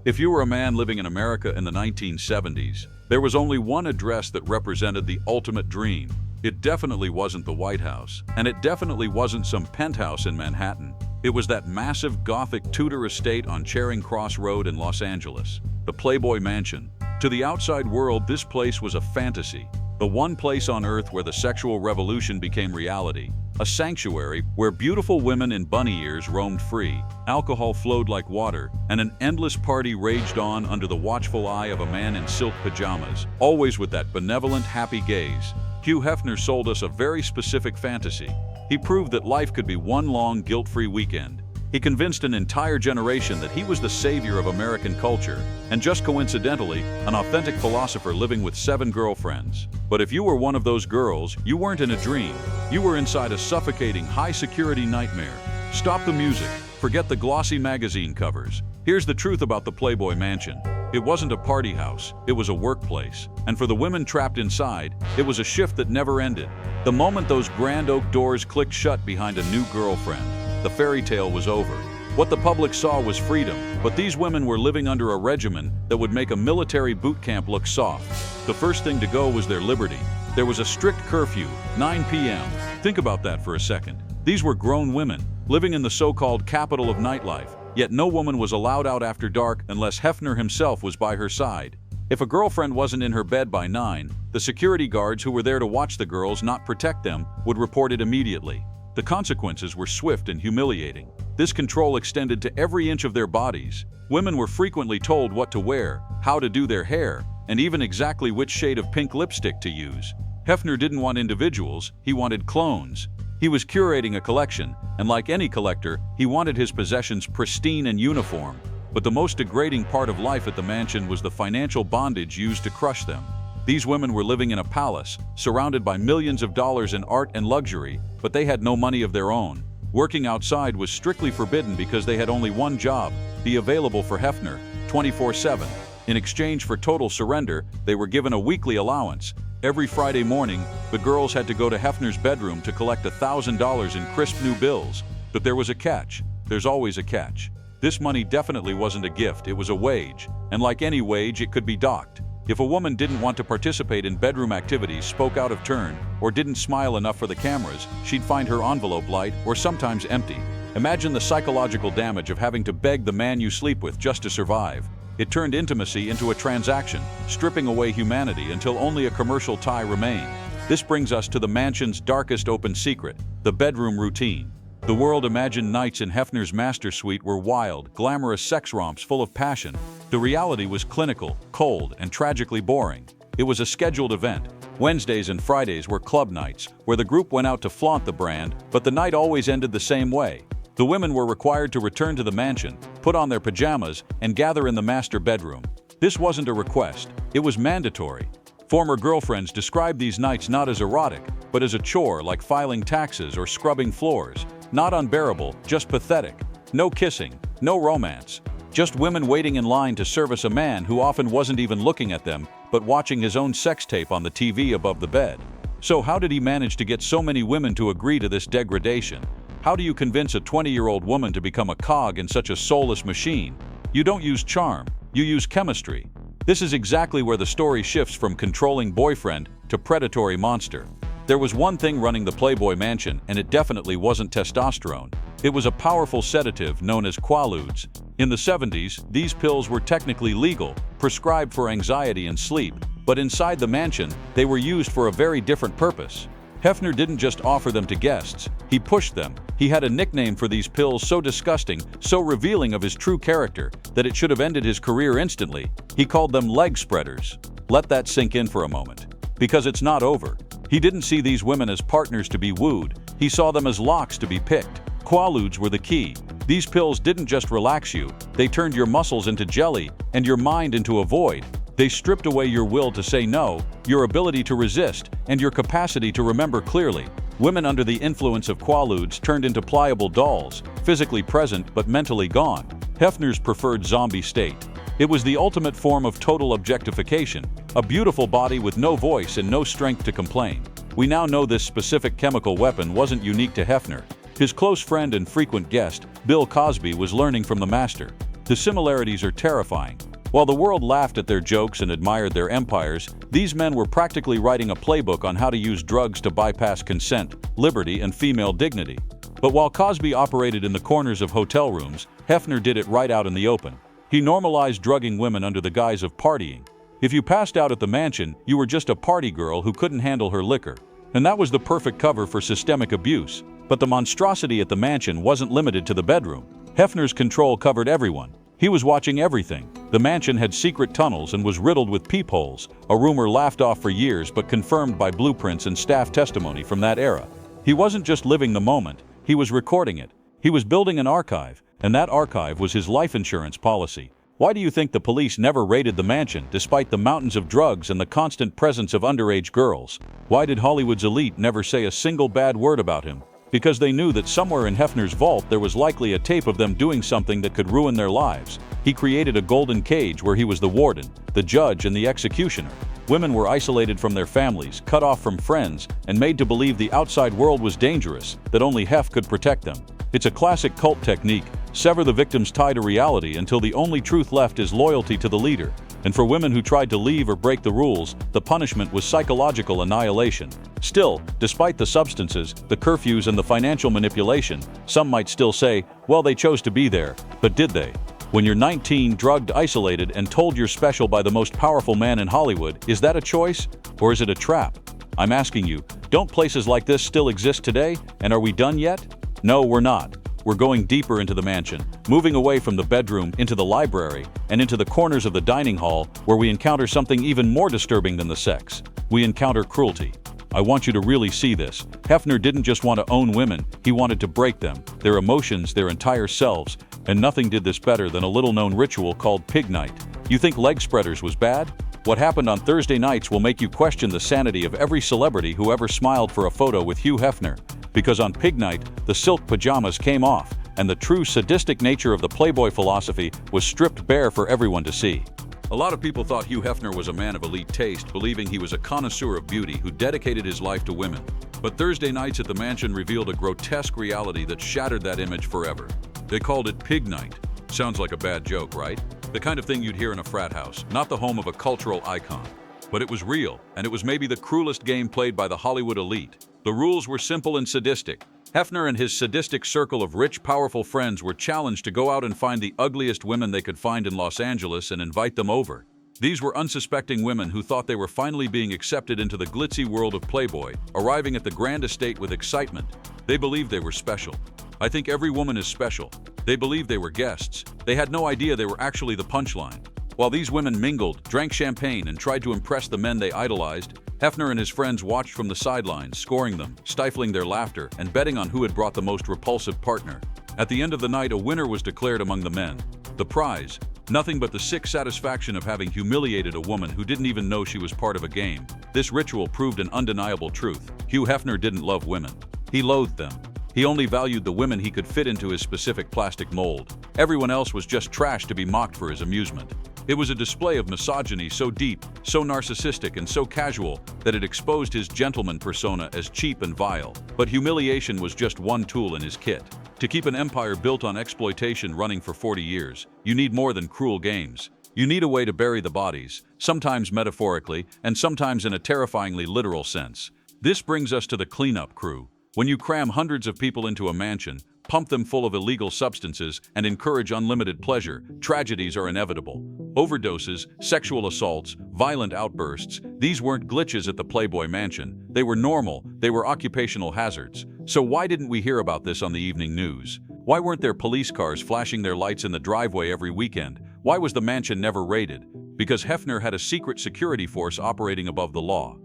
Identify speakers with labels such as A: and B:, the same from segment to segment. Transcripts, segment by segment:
A: If you were a man living in America in the 1970s, there was only one address that represented the ultimate dream. It definitely wasn't the White House, and it definitely wasn't some penthouse in Manhattan. It was that massive Gothic Tudor estate on Charing Cross Road in Los Angeles, the Playboy Mansion. To the outside world, this place was a fantasy, the one place on earth where the sexual revolution became reality, a sanctuary where beautiful women in bunny ears roamed free, alcohol flowed like water, and an endless party raged on under the watchful eye of a man in silk pajamas, always with that benevolent, happy gaze. Hugh Hefner sold us a very specific fantasy. He proved that life could be one long, guilt-free weekend. He convinced an entire generation that he was the savior of American culture, and just coincidentally, an authentic philosopher living with 7 girlfriends. But if you were one of those girls, you weren't in a dream. You were inside a suffocating, high-security nightmare. Stop the music. Forget the glossy magazine covers. Here's the truth about the Playboy Mansion. It wasn't a party house, it was a workplace. And for the women trapped inside, it was a shift that never ended. The moment those grand oak doors clicked shut behind a new girlfriend, the fairy tale was over. What the public saw was freedom, but these women were living under a regimen that would make a military boot camp look soft. The first thing to go was their liberty. There was a strict curfew, 9 p.m. Think about that for a second. These were grown women, living in the so-called capital of nightlife, yet no woman was allowed out after dark unless Hefner himself was by her side. If a girlfriend wasn't in her bed by 9, the security guards who were there to watch the girls, not protect them, would report it immediately. The consequences were swift and humiliating. This control extended to every inch of their bodies. Women were frequently told what to wear, how to do their hair, and even exactly which shade of pink lipstick to use. Hefner didn't want individuals, he wanted clones. He was curating a collection, and like any collector, he wanted his possessions pristine and uniform. But the most degrading part of life at the mansion was the financial bondage used to crush them. These women were living in a palace, surrounded by millions of dollars in art and luxury, but they had no money of their own. Working outside was strictly forbidden because they had only one job: be available for Hefner, 24/7. In exchange for total surrender, they were given a weekly allowance. Every Friday morning, the girls had to go to Hefner's bedroom to collect $1,000 in crisp new bills. But there was a catch. There's always a catch. This money definitely wasn't a gift, it was a wage. And like any wage, it could be docked. If a woman didn't want to participate in bedroom activities, spoke out of turn, or didn't smile enough for the cameras, she'd find her envelope light or sometimes empty. Imagine the psychological damage of having to beg the man you sleep with just to survive. It turned intimacy into a transaction, stripping away humanity until only a commercial tie remained. This brings us to the mansion's darkest open secret, the bedroom routine. The world-imagined nights in Hefner's master suite were wild, glamorous sex romps full of passion. The reality was clinical, cold, and tragically boring. It was a scheduled event. Wednesdays and Fridays were club nights, where the group went out to flaunt the brand, but the night always ended the same way. The women were required to return to the mansion, put on their pajamas, and gather in the master bedroom. This wasn't a request, it was mandatory. Former girlfriends described these nights not as erotic, but as a chore like filing taxes or scrubbing floors. Not unbearable, just pathetic. No kissing, no romance. Just women waiting in line to service a man who often wasn't even looking at them, but watching his own sex tape on the TV above the bed. So how did he manage to get so many women to agree to this degradation? How do you convince a 20-year-old woman to become a cog in such a soulless machine? You don't use charm, you use chemistry. This is exactly where the story shifts from controlling boyfriend to predatory monster. There was one thing running the Playboy Mansion, and it definitely wasn't testosterone. It was a powerful sedative known as quaaludes. In the 70s, these pills were technically legal, prescribed for anxiety and sleep, but inside the mansion, they were used for a very different purpose. Hefner didn't just offer them to guests, he pushed them. He had a nickname for these pills so disgusting, so revealing of his true character, that it should have ended his career instantly. He called them leg spreaders. Let that sink in for a moment. Because it's not over. He didn't see these women as partners to be wooed, he saw them as locks to be picked. Quaaludes were the key. These pills didn't just relax you, they turned your muscles into jelly and your mind into a void. They stripped away your will to say no, your ability to resist, and your capacity to remember clearly. Women under the influence of quaaludes turned into pliable dolls, physically present but mentally gone. Hefner's preferred zombie state. It was the ultimate form of total objectification, a beautiful body with no voice and no strength to complain. We now know this specific chemical weapon wasn't unique to Hefner. His close friend and frequent guest, Bill Cosby, was learning from the master. The similarities are terrifying. While the world laughed at their jokes and admired their empires, these men were practically writing a playbook on how to use drugs to bypass consent, liberty, and female dignity. But while Cosby operated in the corners of hotel rooms, Hefner did it right out in the open. He normalized drugging women under the guise of partying. If you passed out at the mansion, you were just a party girl who couldn't handle her liquor. And that was the perfect cover for systemic abuse. But the monstrosity at the mansion wasn't limited to the bedroom. Hefner's control covered everyone. He was watching everything. The mansion had secret tunnels and was riddled with peepholes, a rumor laughed off for years but confirmed by blueprints and staff testimony from that era. He wasn't just living the moment, he was recording it. He was building an archive, and that archive was his life insurance policy. Why do you think the police never raided the mansion despite the mountains of drugs and the constant presence of underage girls? Why did Hollywood's elite never say a single bad word about him? Because they knew that somewhere in Hefner's vault there was likely a tape of them doing something that could ruin their lives. He created a golden cage where he was the warden, the judge, and the executioner. Women were isolated from their families, cut off from friends, and made to believe the outside world was dangerous, that only Hef could protect them. It's a classic cult technique: sever the victim's tie to reality until the only truth left is loyalty to the leader. And for women who tried to leave or break the rules, the punishment was psychological annihilation. Still, despite the substances, the curfews, and the financial manipulation, some might still say, well, they chose to be there. But did they? When you're 19, drugged, isolated, and told you're special by the most powerful man in Hollywood, is that a choice? Or is it a trap? I'm asking you, don't places like this still exist today? And are we done yet? No, we're not. We're going deeper into the mansion, moving away from the bedroom into the library and into the corners of the dining hall, where we encounter something even more disturbing than the sex. We encounter cruelty. I want you to really see this. Hefner didn't just want to own women, he wanted to break them, their emotions, their entire selves, and nothing did this better than a little-known ritual called Pig Night. You think leg spreaders was bad? What happened on Thursday nights will make you question the sanity of every celebrity who ever smiled for a photo with Hugh Hefner. Because on Pig Night, the silk pajamas came off, and the true sadistic nature of the Playboy philosophy was stripped bare for everyone to see. A lot of people thought Hugh Hefner was a man of elite taste, believing he was a connoisseur of beauty who dedicated his life to women. But Thursday nights at the mansion revealed a grotesque reality that shattered that image forever. They called it Pig Night. Sounds like a bad joke, right? The kind of thing you'd hear in a frat house, not the home of a cultural icon. But it was real, and it was maybe the cruelest game played by the Hollywood elite. The rules were simple and sadistic. Hefner and his sadistic circle of rich, powerful friends were challenged to go out and find the ugliest women they could find in Los Angeles and invite them over. These were unsuspecting women who thought they were finally being accepted into the glitzy world of Playboy, arriving at the grand estate with excitement. They believed they were special. I think every woman is special. They believed they were guests. They had no idea they were actually the punchline. While these women mingled, drank champagne, and tried to impress the men they idolized, Hefner and his friends watched from the sidelines, scoring them, stifling their laughter, and betting on who had brought the most repulsive partner. At the end of the night, a winner was declared among the men. The prize? Nothing but the sick satisfaction of having humiliated a woman who didn't even know she was part of a game. This ritual proved an undeniable truth. Hugh Hefner didn't love women. He loathed them. He only valued the women he could fit into his specific plastic mold. Everyone else was just trash to be mocked for his amusement. It was a display of misogyny so deep, so narcissistic, and so casual that it exposed his gentleman persona as cheap and vile. But humiliation was just one tool in his kit. To keep an empire built on exploitation running for 40 years, you need more than cruel games. You need a way to bury the bodies, sometimes metaphorically, and sometimes in a terrifyingly literal sense. This brings us to the cleanup crew. When you cram hundreds of people into a mansion, pump them full of illegal substances, and encourage unlimited pleasure, tragedies are inevitable. Overdoses, sexual assaults, violent outbursts, these weren't glitches at the Playboy Mansion. They were normal, they were occupational hazards. So why didn't we hear about this on the evening news? Why weren't there police cars flashing their lights in the driveway every weekend? Why was the mansion never raided? Because Hefner had a secret security force operating above the law.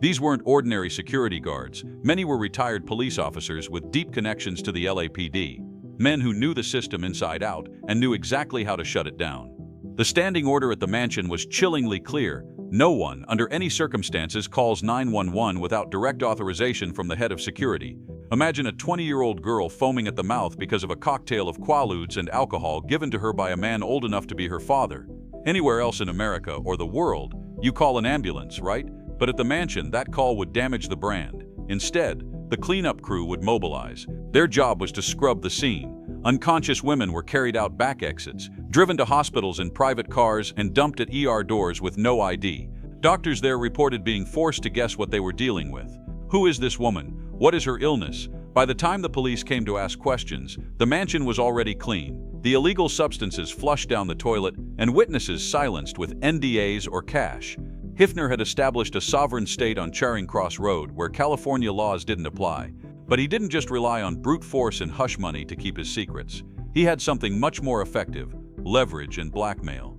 A: These weren't ordinary security guards. Many were retired police officers with deep connections to the LAPD. Men who knew the system inside out and knew exactly how to shut it down. The standing order at the mansion was chillingly clear. No one, under any circumstances, calls 911 without direct authorization from the head of security. Imagine a 20-year-old girl foaming at the mouth because of a cocktail of Quaaludes and alcohol given to her by a man old enough to be her father. Anywhere else in America or the world, you call an ambulance, right? But at the mansion, that call would damage the brand. Instead, the cleanup crew would mobilize. Their job was to scrub the scene. Unconscious women were carried out back exits, driven to hospitals in private cars, and dumped at ER doors with no ID. Doctors there reported being forced to guess what they were dealing with. Who is this woman? What is her illness? By the time the police came to ask questions, the mansion was already clean, the illegal substances flushed down the toilet, and witnesses silenced with NDAs or cash. Hefner had established a sovereign state on Charing Cross Road where California laws didn't apply. But he didn't just rely on brute force and hush money to keep his secrets. He had something much more effective: leverage and blackmail.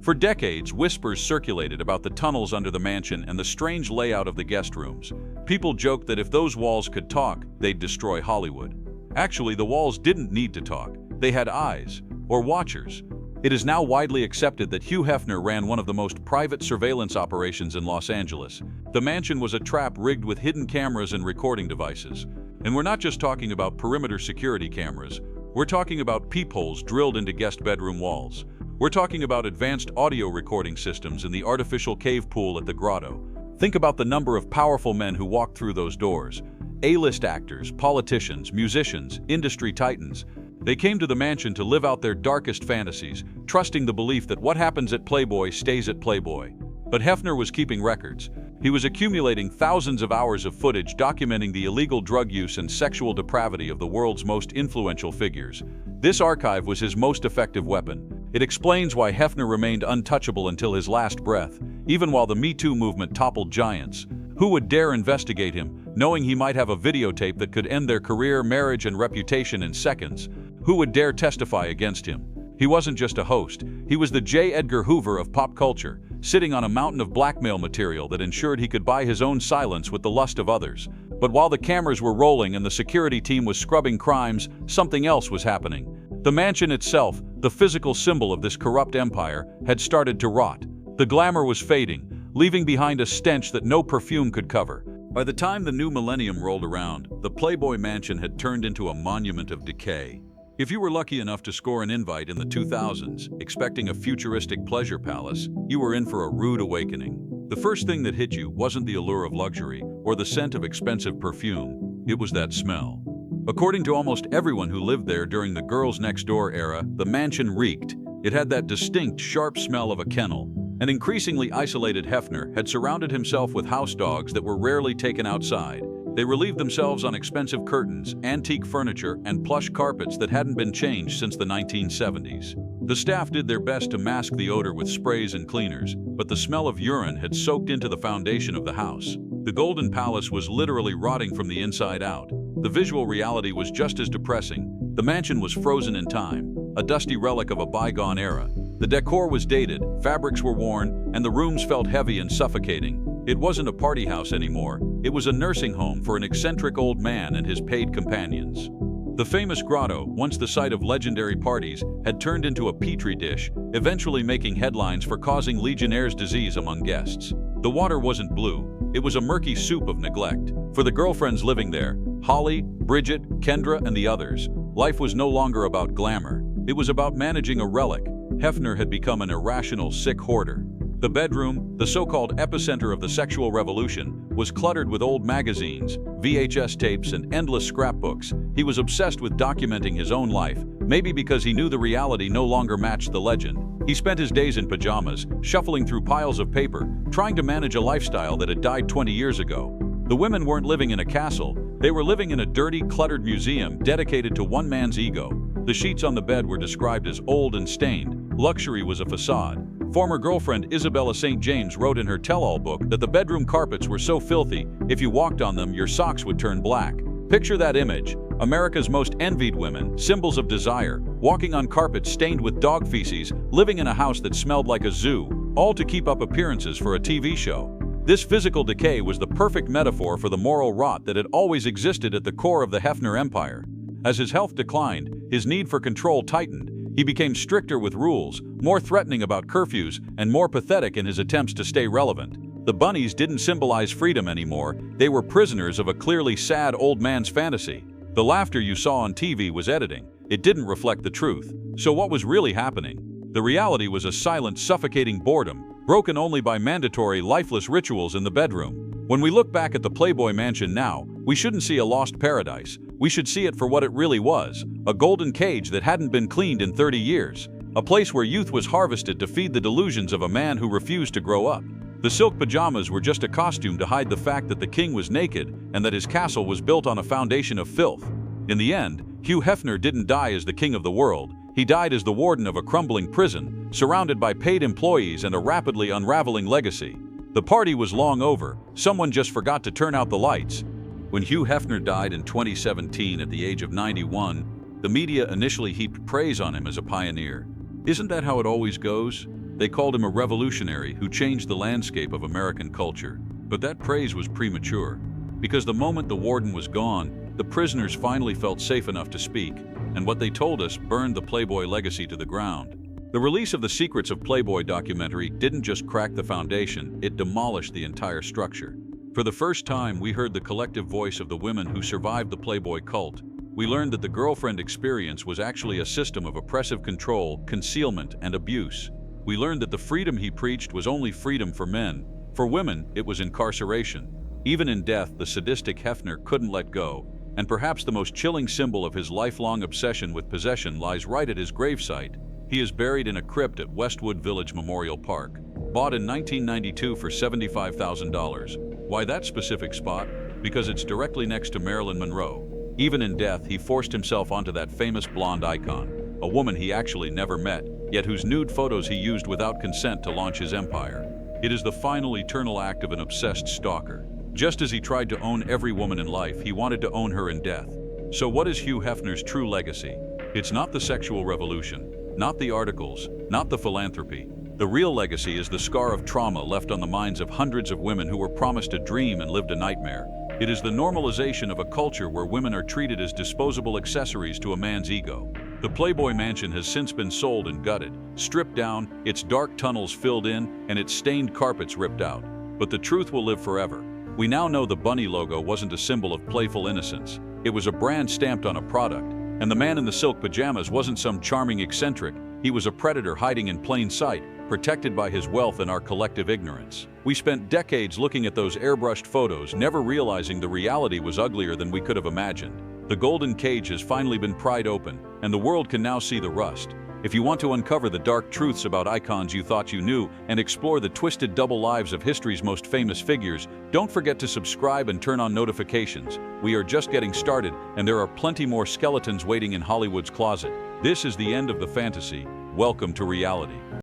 A: For decades, whispers circulated about the tunnels under the mansion and the strange layout of the guest rooms. People joked that if those walls could talk, they'd destroy Hollywood. Actually, the walls didn't need to talk. They had eyes, or watchers. It is now widely accepted that Hugh Hefner ran one of the most private surveillance operations in Los Angeles. The mansion was a trap rigged with hidden cameras and recording devices. And we're not just talking about perimeter security cameras. We're talking about peepholes drilled into guest bedroom walls. We're talking about advanced audio recording systems in the artificial cave pool at the grotto. Think about the number of powerful men who walked through those doors. A-list actors, politicians, musicians, industry titans. They came to the mansion to live out their darkest fantasies, trusting the belief that what happens at Playboy stays at Playboy. But Hefner was keeping records. He was accumulating thousands of hours of footage documenting the illegal drug use and sexual depravity of the world's most influential figures. This archive was his most effective weapon. It explains why Hefner remained untouchable until his last breath, even while the Me Too movement toppled giants. Who would dare investigate him, knowing he might have a videotape that could end their career, marriage, and reputation in seconds? Who would dare testify against him? He wasn't just a host. He was the J. Edgar Hoover of pop culture, sitting on a mountain of blackmail material that ensured he could buy his own silence with the lust of others. But while the cameras were rolling and the security team was scrubbing crimes, something else was happening. The mansion itself, the physical symbol of this corrupt empire, had started to rot. The glamour was fading, leaving behind a stench that no perfume could cover. By the time the new millennium rolled around, the Playboy Mansion had turned into a monument of decay. If you were lucky enough to score an invite in the 2000s, expecting a futuristic pleasure palace, you were in for a rude awakening. The first thing that hit you wasn't the allure of luxury or the scent of expensive perfume. It was that smell. According to almost everyone who lived there during the girls next door era, the mansion reeked. It had that distinct, sharp smell of a kennel. An increasingly isolated Hefner had surrounded himself with house dogs that were rarely taken outside. They relieved themselves on expensive curtains, antique furniture, and plush carpets that hadn't been changed since the 1970s. The staff did their best to mask the odor with sprays and cleaners, but the smell of urine had soaked into the foundation of the house. The Golden Palace was literally rotting from the inside out. The visual reality was just as depressing. The mansion was frozen in time, a dusty relic of a bygone era. The decor was dated, fabrics were worn, and the rooms felt heavy and suffocating. It wasn't a party house anymore. It was a nursing home for an eccentric old man and his paid companions. The famous grotto, once the site of legendary parties, had turned into a petri dish, eventually making headlines for causing Legionnaire's disease among guests. The water wasn't blue. It was a murky soup of neglect. For the girlfriends living there, Holly, Bridget, Kendra, and the others, life was no longer about glamour. It was about managing a relic. Hefner had become an irrational, sick hoarder. The bedroom, the so-called epicenter of the sexual revolution, was cluttered with old magazines, VHS tapes, and endless scrapbooks. He was obsessed with documenting his own life, maybe because he knew the reality no longer matched the legend. He spent his days in pajamas, shuffling through piles of paper, trying to manage a lifestyle that had died 20 years ago. The women weren't living in a castle. They were living in a dirty, cluttered museum dedicated to one man's ego. The sheets on the bed were described as old and stained. Luxury was a facade. Former girlfriend Isabella St. James wrote in her tell-all book that the bedroom carpets were so filthy, if you walked on them, your socks would turn black. Picture that image. America's most envied women, symbols of desire, walking on carpets stained with dog feces, living in a house that smelled like a zoo, all to keep up appearances for a TV show. This physical decay was the perfect metaphor for the moral rot that had always existed at the core of the Hefner empire. As his health declined, his need for control tightened. He became stricter with rules, more threatening about curfews, and more pathetic in his attempts to stay relevant. The bunnies didn't symbolize freedom anymore. They were prisoners of a clearly sad old man's fantasy. The laughter you saw on TV was editing. It didn't reflect the truth. So what was really happening? The reality was a silent, suffocating boredom, broken only by mandatory, lifeless rituals in the bedroom. When we look back at the Playboy Mansion now, We shouldn't see a lost paradise. We should see it for what it really was, a golden cage that hadn't been cleaned in 30 years. A place where youth was harvested to feed the delusions of a man who refused to grow up. The silk pajamas were just a costume to hide the fact that the king was naked and that his castle was built on a foundation of filth. In the end, Hugh Hefner didn't die as the king of the world. He died as the warden of a crumbling prison, surrounded by paid employees and a rapidly unraveling legacy. The party was long over. Someone just forgot to turn out the lights. When Hugh Hefner died in 2017 at the age of 91, the media initially heaped praise on him as a pioneer. Isn't that how it always goes? They called him a revolutionary who changed the landscape of American culture. But that praise was premature, because the moment the warden was gone, the prisoners finally felt safe enough to speak, and what they told us burned the Playboy legacy to the ground. The release of the Secrets of Playboy documentary didn't just crack the foundation, it demolished the entire structure. For the first time, we heard the collective voice of the women who survived the Playboy cult. We learned that the girlfriend experience was actually a system of oppressive control, concealment, and abuse. We learned that the freedom he preached was only freedom for men. For women, it was incarceration. Even in death, the sadistic Hefner couldn't let go, and perhaps the most chilling symbol of his lifelong obsession with possession lies right at his gravesite. He is buried in a crypt at Westwood Village Memorial Park, bought in 1992 for $75,000. Why that specific spot? Because it's directly next to Marilyn Monroe. Even in death, he forced himself onto that famous blonde icon, a woman he actually never met, yet whose nude photos he used without consent to launch his empire. It is the final eternal act of an obsessed stalker. Just as he tried to own every woman in life, he wanted to own her in death. So what is Hugh Hefner's true legacy? It's not the sexual revolution, not the articles, not the philanthropy. The real legacy is the scar of trauma left on the minds of hundreds of women who were promised a dream and lived a nightmare. It is the normalization of a culture where women are treated as disposable accessories to a man's ego. The Playboy Mansion has since been sold and gutted, stripped down, its dark tunnels filled in, and its stained carpets ripped out. But the truth will live forever. We now know the bunny logo wasn't a symbol of playful innocence. It was a brand stamped on a product. And the man in the silk pajamas wasn't some charming eccentric. He was a predator hiding in plain sight, protected by his wealth and our collective ignorance. We spent decades looking at those airbrushed photos, never realizing the reality was uglier than we could have imagined. The golden cage has finally been pried open, and the world can now see the rust. If you want to uncover the dark truths about icons you thought you knew and explore the twisted double lives of history's most famous figures, don't forget to subscribe and turn on notifications. We are just getting started, and there are plenty more skeletons waiting in Hollywood's closet. This is the end of the fantasy. Welcome to reality.